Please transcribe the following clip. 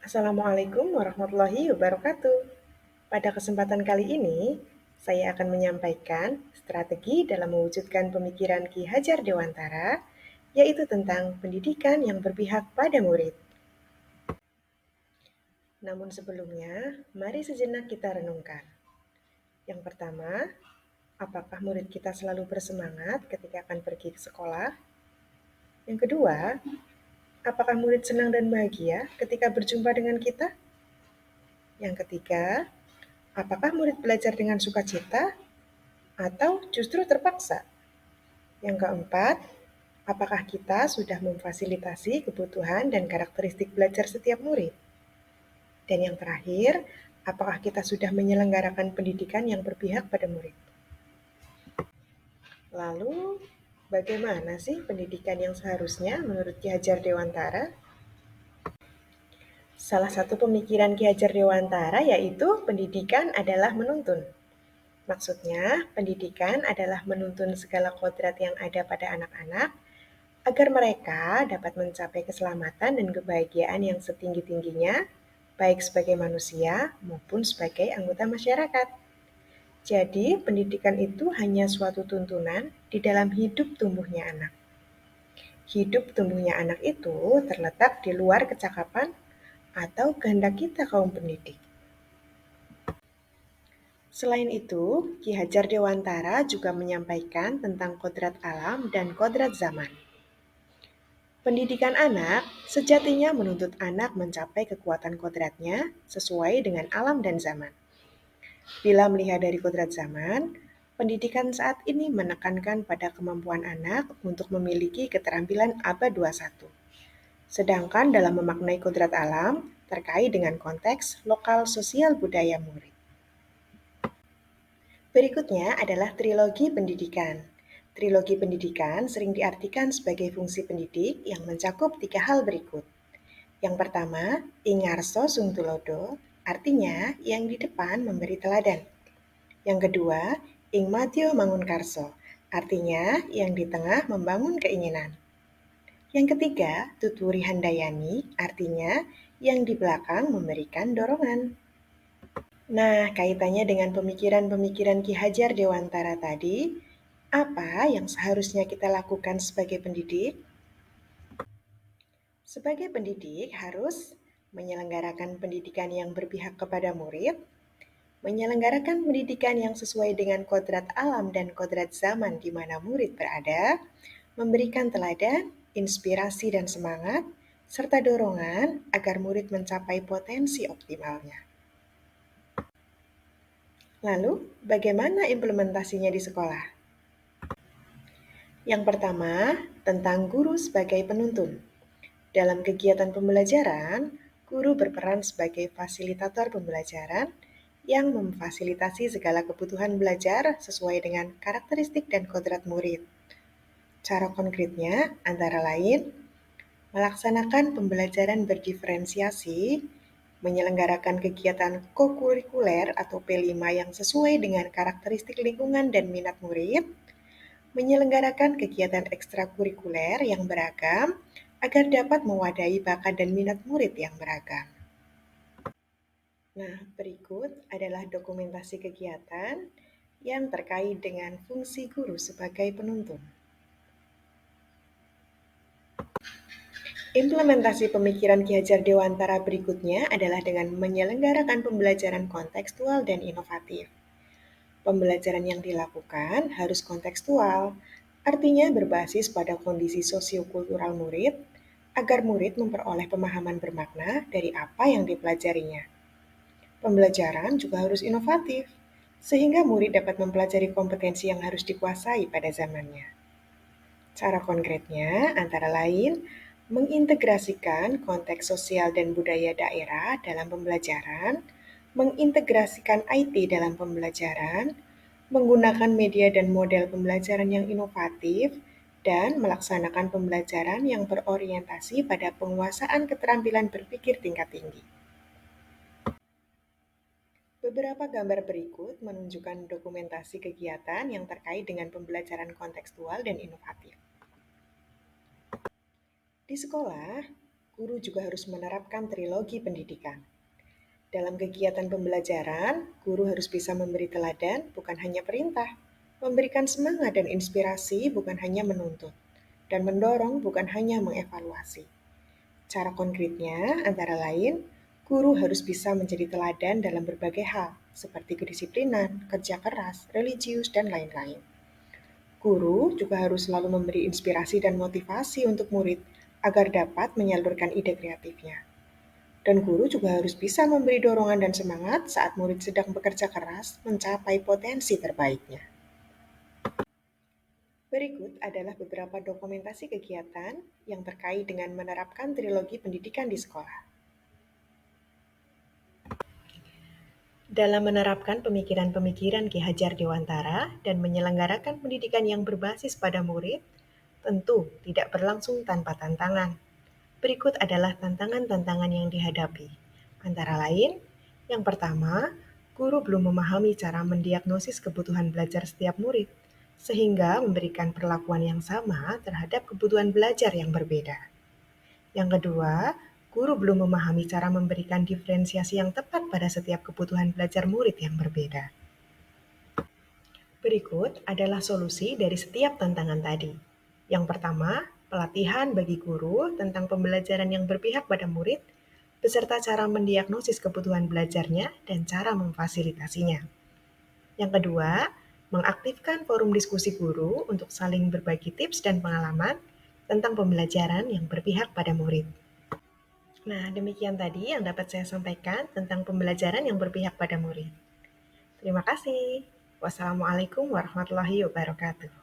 Assalamualaikum warahmatullahi wabarakatuh. Pada kesempatan kali ini, saya akan menyampaikan strategi dalam mewujudkan pemikiran Ki Hajar Dewantara, yaitu tentang pendidikan yang berpihak pada murid. Namun sebelumnya, mari sejenak kita renungkan. Yang pertama, apakah murid kita selalu bersemangat ketika akan pergi ke sekolah? Yang kedua, apakah murid senang dan bahagia ketika berjumpa dengan kita? Yang ketiga, apakah murid belajar dengan sukacita atau justru terpaksa? Yang keempat, apakah kita sudah memfasilitasi kebutuhan dan karakteristik belajar setiap murid? Dan yang terakhir, apakah kita sudah menyelenggarakan pendidikan yang berpihak pada murid? Lalu, bagaimana sih pendidikan yang seharusnya menurut Ki Hajar Dewantara? Salah satu pemikiran Ki Hajar Dewantara yaitu pendidikan adalah menuntun. Maksudnya, pendidikan adalah menuntun segala kodrat yang ada pada anak-anak agar mereka dapat mencapai keselamatan dan kebahagiaan yang setinggi-tingginya, baik sebagai manusia maupun sebagai anggota masyarakat. Jadi, pendidikan itu hanya suatu tuntunan di dalam hidup tumbuhnya anak. Hidup tumbuhnya anak itu terletak di luar kecakapan atau kehendak kita kaum pendidik. Selain itu, Ki Hajar Dewantara juga menyampaikan tentang kodrat alam dan kodrat zaman. Pendidikan anak sejatinya menuntut anak mencapai kekuatan kodratnya sesuai dengan alam dan zaman. Bila melihat dari kodrat zaman, pendidikan saat ini menekankan pada kemampuan anak untuk memiliki keterampilan abad 21. Sedangkan dalam memaknai kodrat alam terkait dengan konteks lokal sosial budaya murid. Berikutnya adalah trilogi pendidikan. Trilogi pendidikan sering diartikan sebagai fungsi pendidik yang mencakup tiga hal berikut. Yang pertama, ingarso sung tulodo, artinya yang di depan memberi teladan. Yang kedua, ing madyo mangun karso, artinya yang di tengah membangun keinginan. Yang ketiga, tuturi handayani, artinya yang di belakang memberikan dorongan. Nah, kaitannya dengan pemikiran-pemikiran Ki Hajar Dewantara tadi, apa yang seharusnya kita lakukan sebagai pendidik? Sebagai pendidik harus menyelenggarakan pendidikan yang berpihak kepada murid, menyelenggarakan pendidikan yang sesuai dengan kodrat alam dan kodrat zaman di mana murid berada, memberikan teladan, inspirasi dan semangat, serta dorongan agar murid mencapai potensi optimalnya. Lalu, bagaimana implementasinya di sekolah? Yang pertama, tentang guru sebagai penuntun. Dalam kegiatan pembelajaran, guru berperan sebagai fasilitator pembelajaran yang memfasilitasi segala kebutuhan belajar sesuai dengan karakteristik dan kodrat murid. Cara konkretnya antara lain, melaksanakan pembelajaran berdiferensiasi, menyelenggarakan kegiatan kokurikuler atau P5 yang sesuai dengan karakteristik lingkungan dan minat murid, menyelenggarakan kegiatan ekstrakurikuler yang beragam agar dapat mewadahi bakat dan minat murid yang beragam. Nah, berikut adalah dokumentasi kegiatan yang terkait dengan fungsi guru sebagai penuntun. Implementasi pemikiran Ki Hajar Dewantara berikutnya adalah dengan menyelenggarakan pembelajaran kontekstual dan inovatif. Pembelajaran yang dilakukan harus kontekstual, artinya berbasis pada kondisi sosiokultural murid, agar murid memperoleh pemahaman bermakna dari apa yang dipelajarinya. Pembelajaran juga harus inovatif, sehingga murid dapat mempelajari kompetensi yang harus dikuasai pada zamannya. Cara konkretnya antara lain, mengintegrasikan konteks sosial dan budaya daerah dalam pembelajaran, mengintegrasikan IT dalam pembelajaran, menggunakan media dan model pembelajaran yang inovatif, dan melaksanakan pembelajaran yang berorientasi pada penguasaan keterampilan berpikir tingkat tinggi. Beberapa gambar berikut menunjukkan dokumentasi kegiatan yang terkait dengan pembelajaran kontekstual dan inovatif. Di sekolah, guru juga harus menerapkan trilogi pendidikan. Dalam kegiatan pembelajaran, guru harus bisa memberi teladan, bukan hanya perintah, memberikan semangat dan inspirasi, bukan hanya menuntut, dan mendorong, bukan hanya mengevaluasi. Cara konkretnya antara lain, guru harus bisa menjadi teladan dalam berbagai hal, seperti kedisiplinan, kerja keras, religius, dan lain-lain. Guru juga harus selalu memberi inspirasi dan motivasi untuk murid agar dapat menyalurkan ide kreatifnya. Dan guru juga harus bisa memberi dorongan dan semangat saat murid sedang bekerja keras mencapai potensi terbaiknya. Berikut adalah beberapa dokumentasi kegiatan yang terkait dengan menerapkan trilogi pendidikan di sekolah. Dalam menerapkan pemikiran-pemikiran Ki Hajar Dewantara dan menyelenggarakan pendidikan yang berbasis pada murid, tentu tidak berlangsung tanpa tantangan. Berikut adalah tantangan-tantangan yang dihadapi. Antara lain, yang pertama, guru belum memahami cara mendiagnosis kebutuhan belajar setiap murid, sehingga memberikan perlakuan yang sama terhadap kebutuhan belajar yang berbeda. Yang kedua, guru belum memahami cara memberikan diferensiasi yang tepat pada setiap kebutuhan belajar murid yang berbeda. Berikut adalah solusi dari setiap tantangan tadi. Yang pertama, pelatihan bagi guru tentang pembelajaran yang berpihak pada murid, beserta cara mendiagnosis kebutuhan belajarnya dan cara memfasilitasinya. Yang kedua, mengaktifkan forum diskusi guru untuk saling berbagi tips dan pengalaman tentang pembelajaran yang berpihak pada murid. Nah, demikian tadi yang dapat saya sampaikan tentang pembelajaran yang berpihak pada murid. Terima kasih. Wassalamualaikum warahmatullahi wabarakatuh.